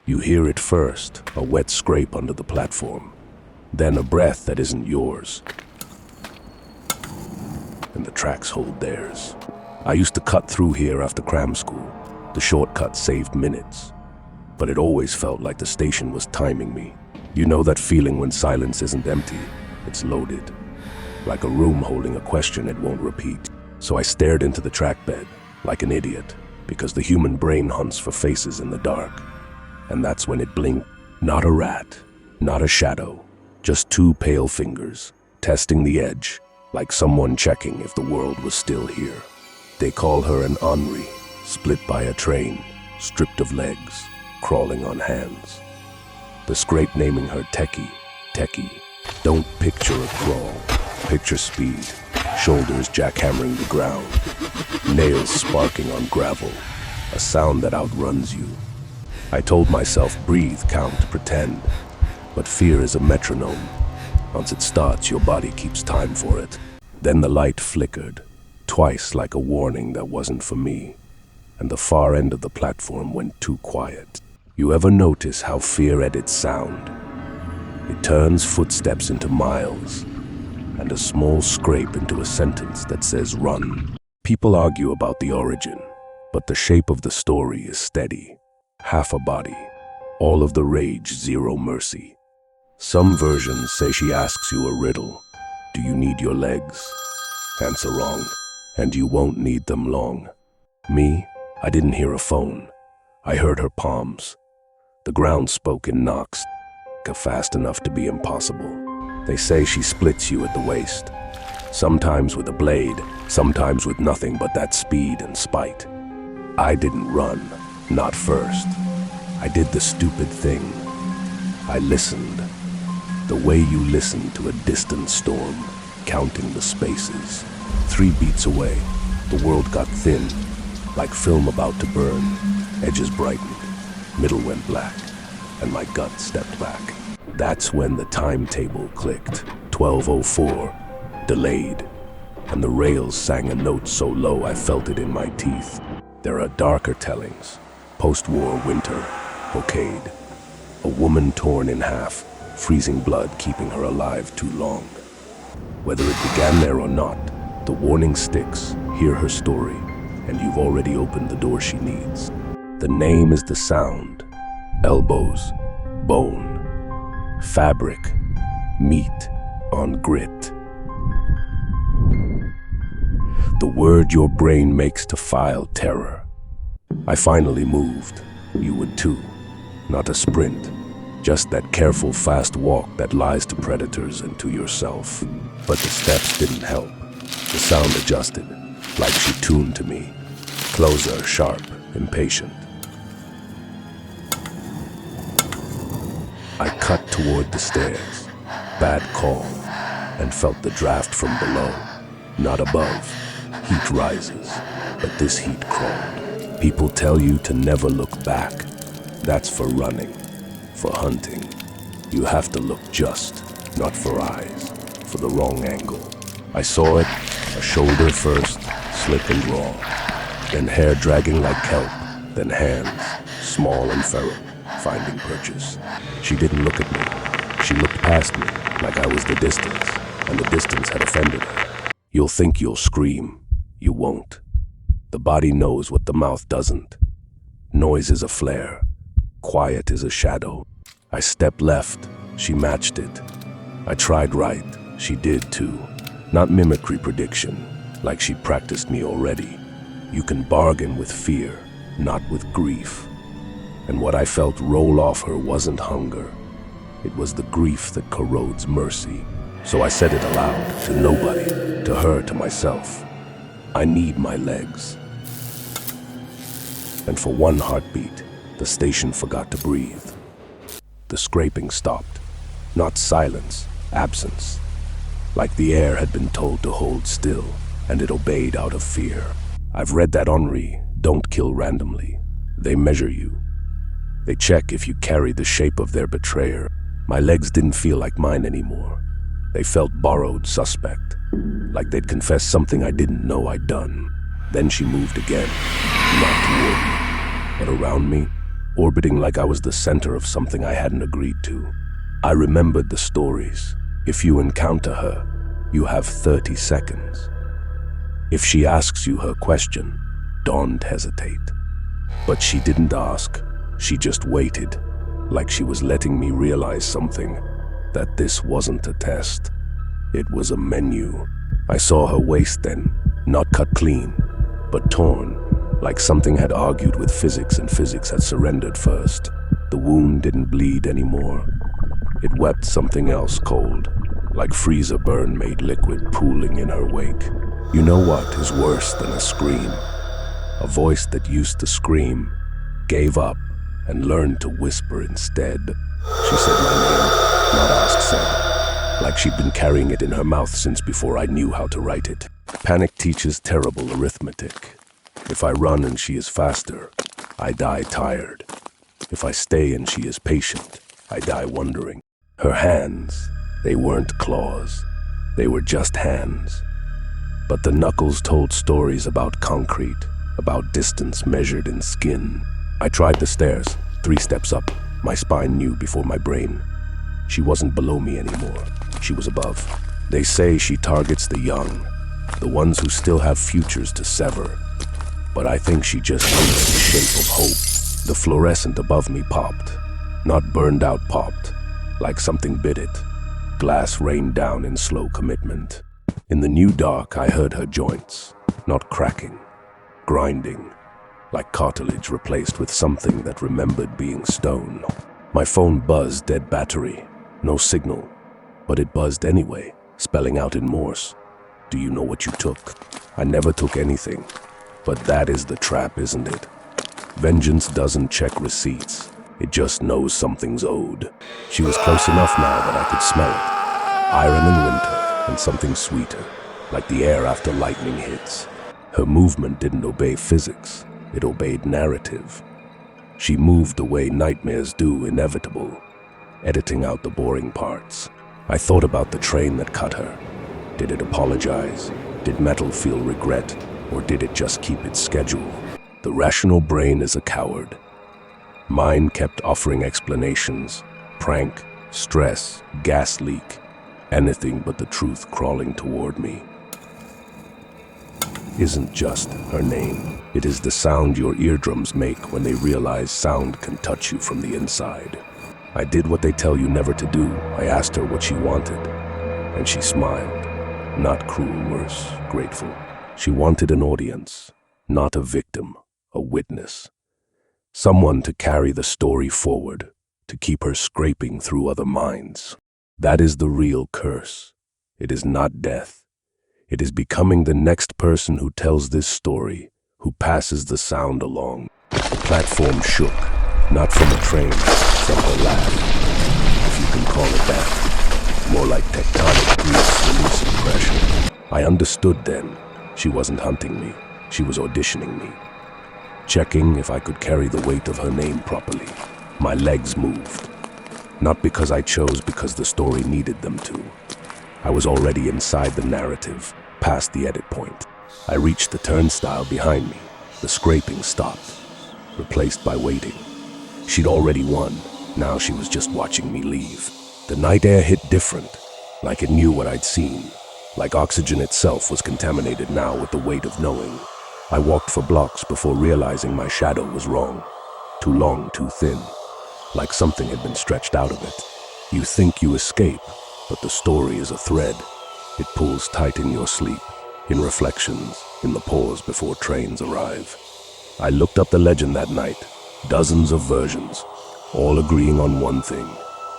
You hear it first, a wet scrape under the platform. Then a breath that isn't yours. And the tracks hold theirs. I used to cut through here after cram school. The shortcut saved minutes. But it always felt like the station was timing me. You know that feeling when silence isn't empty, it's loaded. Like a room holding a question it won't repeat. So I stared into the track bed, like an idiot, because the human brain hunts for faces in the dark. And that's when it blinked. Not a rat, not a shadow, just two pale fingers, testing the edge, like someone checking if the world was still here. They call her an Onryo, split by a train, stripped of legs, crawling on hands. The scrape naming her Teke Teke. Don't picture a crawl, picture speed, shoulders jackhammering the ground, nails sparking on gravel, a sound that outruns you. I told myself, breathe, count, pretend. But fear is a metronome. Once it starts, your body keeps time for it. Then the light flickered, twice like a warning that wasn't for me, and the far end of the platform went too quiet. You ever notice how fear edits sound? It turns footsteps into miles, and a small scrape into a sentence that says run. People argue about the origin, but the shape of the story is steady. Half a body, all of the rage, zero mercy. Some versions say she asks you a riddle. Do you need your legs? Answer wrong, and you won't need them long. Me, I didn't hear a phone. I heard her palms. The ground spoke in knocks, fast enough to be impossible. They say she splits you at the waist, sometimes with a blade, sometimes with nothing but that speed and spite. I didn't run. Not first. I did the stupid thing. I listened. The way you listen to a distant storm, counting the spaces. 3 beats away, the world got thin, like film about to burn. Edges brightened, middle went black, and my gut stepped back. That's when the timetable clicked. 12:04, delayed, and the rails sang a note so low I felt it in my teeth. There are darker tellings. Post-war winter, okayed. A woman torn in half, freezing blood keeping her alive too long. Whether it began there or not, the warning sticks. Hear her story, and you've already opened the door she needs. The name is the sound. Elbows, bone, fabric, meat on grit. The word your brain makes to file terror. I finally moved. You would too. Not a sprint, just that careful, fast walk that lies to predators and to yourself. But the steps didn't help. The sound adjusted, like she tuned to me. Closer, sharp, impatient. I cut toward the stairs. Bad call, and felt the draft from below. Not above. Heat rises, but this heat crawled. People tell you to never look back. That's for running, for hunting. You have to look just, not for eyes, for the wrong angle. I saw it, a shoulder first, slick and raw, then hair dragging like kelp, then hands, small and feral, finding purchase. She didn't look at me. She looked past me, like I was the distance, and the distance had offended her. You'll think you'll scream. You won't. The body knows what the mouth doesn't. Noise is a flare. Quiet is a shadow. I stepped left. She matched it. I tried right. She did too. Not mimicry prediction, like she'd practiced me already. You can bargain with fear, not with grief. And what I felt roll off her wasn't hunger. It was the grief that corrodes mercy. So I said it aloud, to nobody, to her, to myself. I need my legs. And for one heartbeat, the station forgot to breathe. The scraping stopped. Not silence, absence. Like the air had been told to hold still, and it obeyed out of fear. I've read that Onryo don't kill randomly. They measure you. They check if you carry the shape of their betrayer. My legs didn't feel like mine anymore. They felt borrowed, suspect, like they'd confessed something I didn't know I'd done. Then she moved again, not toward me, but around me, orbiting like I was the center of something I hadn't agreed to. I remembered the stories. If you encounter her, you have 30 seconds. If she asks you her question, don't hesitate. But she didn't ask. She just waited, like she was letting me realize something, that this wasn't a test. It was a menu. I saw her waist then, not cut clean, but torn, like something had argued with physics and physics had surrendered first. The wound didn't bleed anymore. It wept something else cold, like freezer burn made liquid pooling in her wake. You know what is worse than a scream? A voice that used to scream, gave up, and learned to whisper instead. She said my name, not asked said, like she'd been carrying it in her mouth since before I knew how to write it. Panic teaches terrible arithmetic. If I run and she is faster, I die tired. If I stay and she is patient, I die wondering. Her hands, they weren't claws. They were just hands. But the knuckles told stories about concrete, about distance measured in skin. I tried the stairs, 3 steps up. My spine knew before my brain. She wasn't below me anymore. She was above. They say she targets the young, the ones who still have futures to sever. But I think she just hates the shape of hope. The fluorescent above me popped. Not burned out popped, like something bit it. Glass rained down in slow commitment. In the new dark, I heard her joints, not cracking, grinding, like cartilage replaced with something that remembered being stone. My phone buzzed dead battery, no signal, but it buzzed anyway, spelling out in Morse. Do you know what you took? I never took anything, but that is the trap, isn't it? Vengeance doesn't check receipts. It just knows something's owed. She was close enough now that I could smell it. Iron in winter, and something sweeter, like the air after lightning hits. Her movement didn't obey physics. It obeyed narrative. She moved the way nightmares do, inevitable, editing out the boring parts. I thought about the train that cut her. Did it apologize? Did metal feel regret? Or did it just keep its schedule? The rational brain is a coward. Mine kept offering explanations. Prank, stress, gas leak. Anything but the truth crawling toward me. Isn't just her name. It is the sound your eardrums make when they realize sound can touch you from the inside. I did what they tell you never to do. I asked her what she wanted, and she smiled. Not cruel, worse, grateful. She wanted an audience, not a victim, a witness. Someone to carry the story forward, to keep her scraping through other minds. That is the real curse. It is not death. It is becoming the next person who tells this story, who passes the sound along. The platform shook, not from a train, from her laugh, if you can call it that. More like tectonic grease releasing pressure. I understood then. She wasn't hunting me. She was auditioning me. Checking if I could carry the weight of her name properly. My legs moved. Not because I chose, because the story needed them to. I was already inside the narrative, past the edit point. I reached the turnstile behind me. The scraping stopped, replaced by waiting. She'd already won. Now she was just watching me leave. The night air hit different, like it knew what I'd seen. Like oxygen itself was contaminated now with the weight of knowing. I walked for blocks before realizing my shadow was wrong. Too long, too thin. Like something had been stretched out of it. You think you escape, but the story is a thread. It pulls tight in your sleep, in reflections, in the pause before trains arrive. I looked up the legend that night. Dozens of versions, all agreeing on one thing.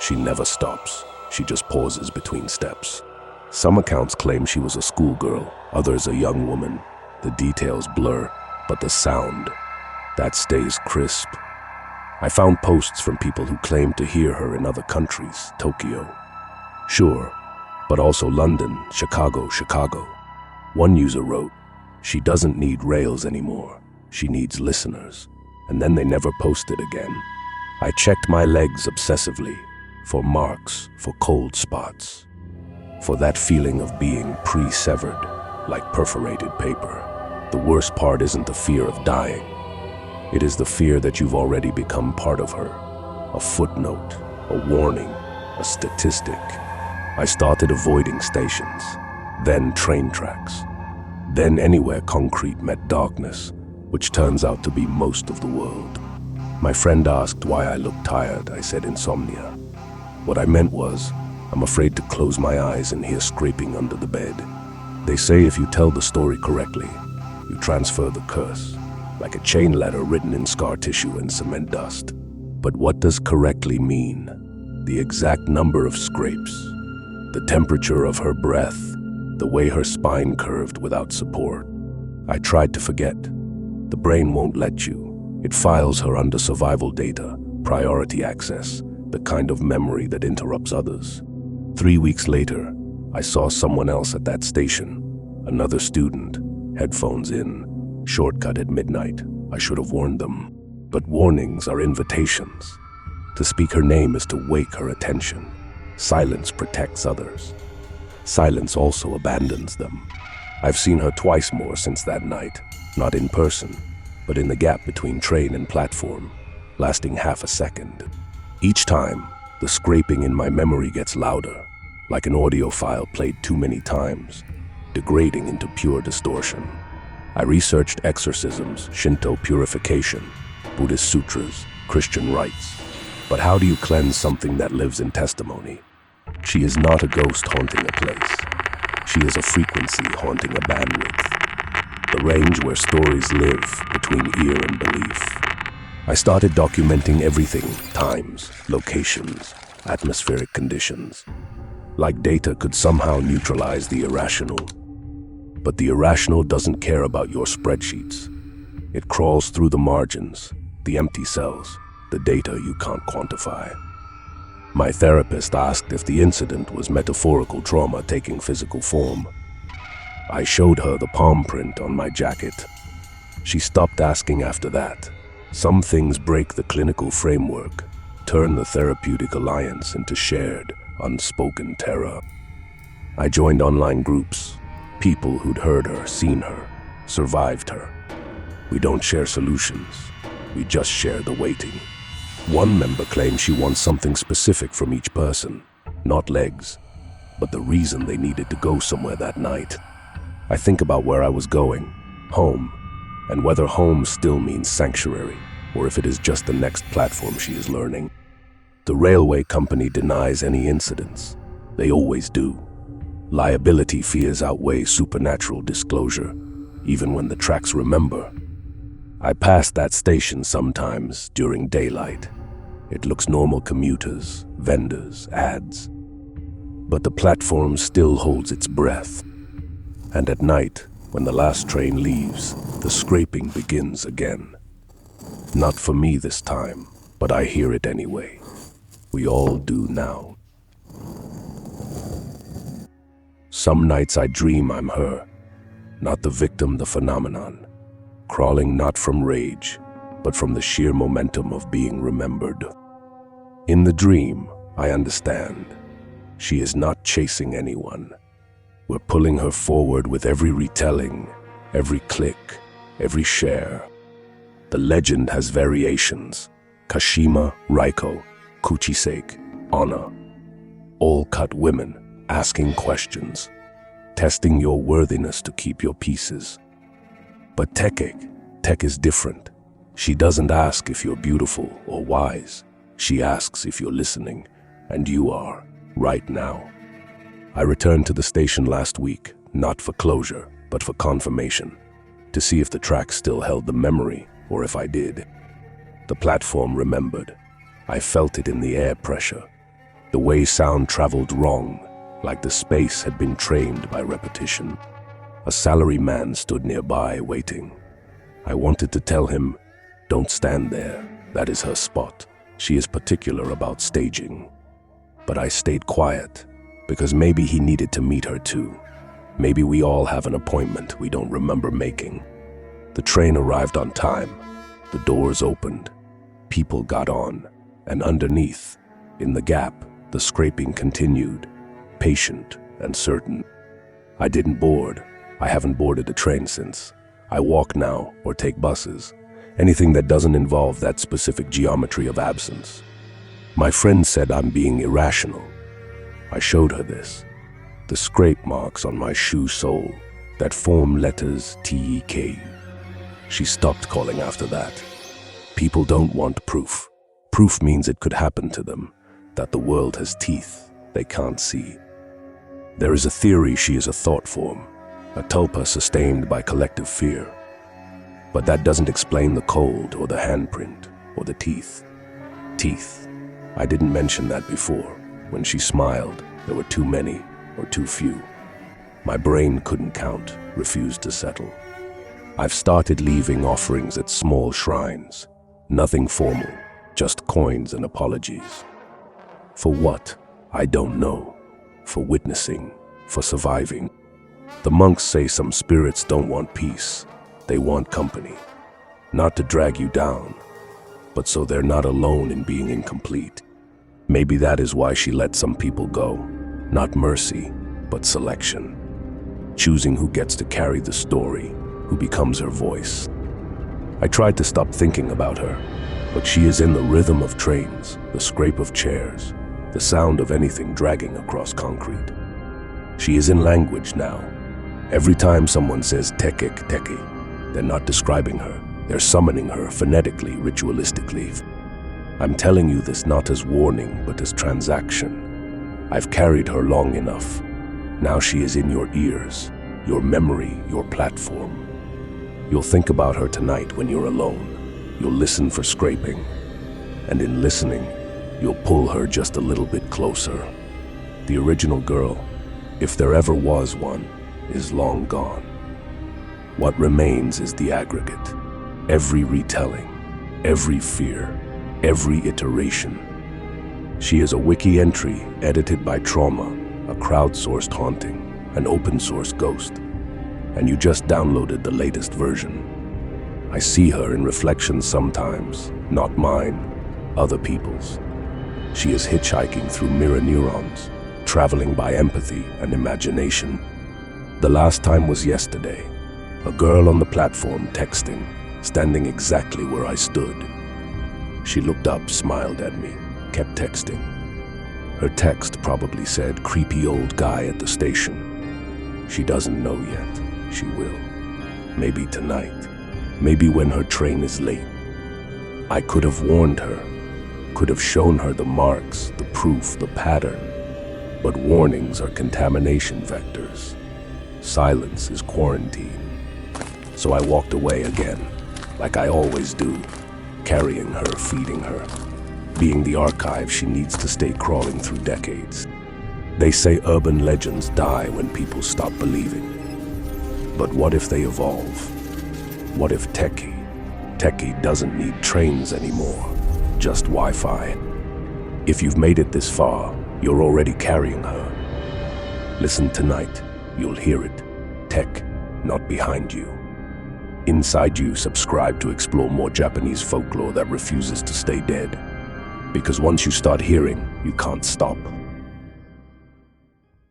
She never stops. She just pauses between steps. Some accounts claim she was a schoolgirl, others a young woman. The details blur, but the sound, that stays crisp. I found posts from people who claimed to hear her in other countries, Tokyo. Sure, but also London, Chicago. One user wrote, "She doesn't need rails anymore. She needs listeners." And then they never posted again. I checked my legs obsessively, for marks, for cold spots, for that feeling of being pre-severed, like perforated paper. The worst part isn't the fear of dying. It is the fear that you've already become part of her. A footnote, a warning, a statistic. I started avoiding stations, then train tracks, then anywhere concrete met darkness, which turns out to be most of the world. My friend asked why I looked tired. I said insomnia. What I meant was, I'm afraid to close my eyes and hear scraping under the bed. They say if you tell the story correctly, you transfer the curse, like a chain letter written in scar tissue and cement dust. But what does correctly mean? The exact number of scrapes, the temperature of her breath, the way her spine curved without support. I tried to forget. The brain won't let you. It files her under survival data, priority access, the kind of memory that interrupts others. 3 weeks later, I saw someone else at that station, another student, headphones in, shortcut at midnight. I should have warned them. But warnings are invitations. To speak her name is to wake her attention. Silence protects others. Silence also abandons them. I've seen her twice more since that night, not in person, but in the gap between train and platform, lasting half a second. Each time, the scraping in my memory gets louder, like an audio file played too many times, degrading into pure distortion. I researched exorcisms, Shinto purification, Buddhist sutras, Christian rites. But how do you cleanse something that lives in testimony? She is not a ghost haunting a place. She is a frequency haunting a bandwidth. The range where stories live between ear and belief. I started documenting everything, times, locations, atmospheric conditions. Like data could somehow neutralize the irrational. But the irrational doesn't care about your spreadsheets. It crawls through the margins, the empty cells, the data you can't quantify. My therapist asked if the incident was metaphorical trauma taking physical form. I showed her the palm print on my jacket. She stopped asking after that. Some things break the clinical framework, turn the therapeutic alliance into shared, unspoken terror. I joined online groups, people who'd heard her, seen her, survived her. We don't share solutions, we just share the waiting. One member claimed she wants something specific from each person, not legs, but the reason they needed to go somewhere that night. I think about where I was going, home, and whether home still means sanctuary, or if it is just the next platform she is learning. The railway company denies any incidents. They always do. Liability fears outweigh supernatural disclosure, even when the tracks remember. I pass that station sometimes during daylight. It looks normal: commuters, vendors, ads. But the platform still holds its breath. And at night, when the last train leaves, the scraping begins again. Not for me this time, but I hear it anyway. We all do now. Some nights I dream I'm her, not the victim, the phenomenon, crawling not from rage, but from the sheer momentum of being remembered. In the dream, I understand. She is not chasing anyone. We're pulling her forward with every retelling, every click, every share. The legend has variations: Kashima, Raiko, Kuchisake, Anna. All cut women, asking questions, testing your worthiness to keep your pieces. But Teke is different. She doesn't ask if you're beautiful or wise. She asks if you're listening, and you are, right now. I returned to the station last week, not for closure, but for confirmation, to see if the track still held the memory, or if I did. The platform remembered. I felt it in the air pressure, the way sound traveled wrong, like the space had been trained by repetition. A salaryman stood nearby, waiting. I wanted to tell him, "Don't stand there, that is her spot. She is particular about staging." But I stayed quiet, because maybe he needed to meet her too. Maybe we all have an appointment we don't remember making. The train arrived on time. The doors opened. People got on, and underneath, in the gap, the scraping continued, patient and certain. I didn't board. I haven't boarded a train since. I walk now or take buses, Anything that doesn't involve that specific geometry of absence. My friend said I'm being irrational. I showed her this. The scrape marks on my shoe sole that form letters Teke. She stopped calling after that. People don't want proof. Proof means it could happen to them, that the world has teeth they can't see. There is a theory she is a thought form, a tulpa sustained by collective fear. But that doesn't explain the cold or the handprint or the teeth. Teeth. I didn't mention that before. When she smiled, there were too many or too few. My brain couldn't count, refused to settle. I've started leaving offerings at small shrines. Nothing formal, just coins and apologies. For what? I don't know. For witnessing, for surviving. The monks say some spirits don't want peace. They want company. Not to drag you down, but so they're not alone in being incomplete. Maybe that is why she let some people go. Not mercy, but selection. Choosing who gets to carry the story, who becomes her voice. I tried to stop thinking about her, but she is in the rhythm of trains, the scrape of chairs, the sound of anything dragging across concrete. She is in language now. Every time someone says Teke Teke, they're not describing her. They're summoning her phonetically, ritualistically. I'm telling you this not as warning, but as transaction. I've carried her long enough. Now she is in your ears, your memory, your platform. You'll think about her tonight when you're alone. You'll listen for scraping. And in listening, you'll pull her just a little bit closer. The original girl, if there ever was one, is long gone. What remains is the aggregate. Every retelling, every fear, every iteration. She is a wiki entry edited by trauma, a crowdsourced haunting, an open source ghost. And you just downloaded the latest version. I see her in reflections sometimes, not mine, other people's. She is hitchhiking through mirror neurons, traveling by empathy and imagination. The last time was yesterday. A girl on the platform texting, standing exactly where I stood. She looked up, smiled at me, kept texting. Her text probably said, "Creepy old guy at the station." She doesn't know yet. She will. Maybe tonight. Maybe when her train is late. I could have warned her. Could have shown her the marks, the proof, the pattern. But warnings are contamination vectors. Silence is quarantine. So I walked away again, like I always do, carrying her, feeding her, being the archive she needs to stay crawling through decades. They say urban legends die when people stop believing. But what if they evolve? What if Teke doesn't need trains anymore, just Wi-Fi? If you've made it this far, you're already carrying her. Listen tonight, you'll hear it. Tech, not behind you. Inside you, subscribe to explore more Japanese folklore that refuses to stay dead. Because once you start hearing, you can't stop.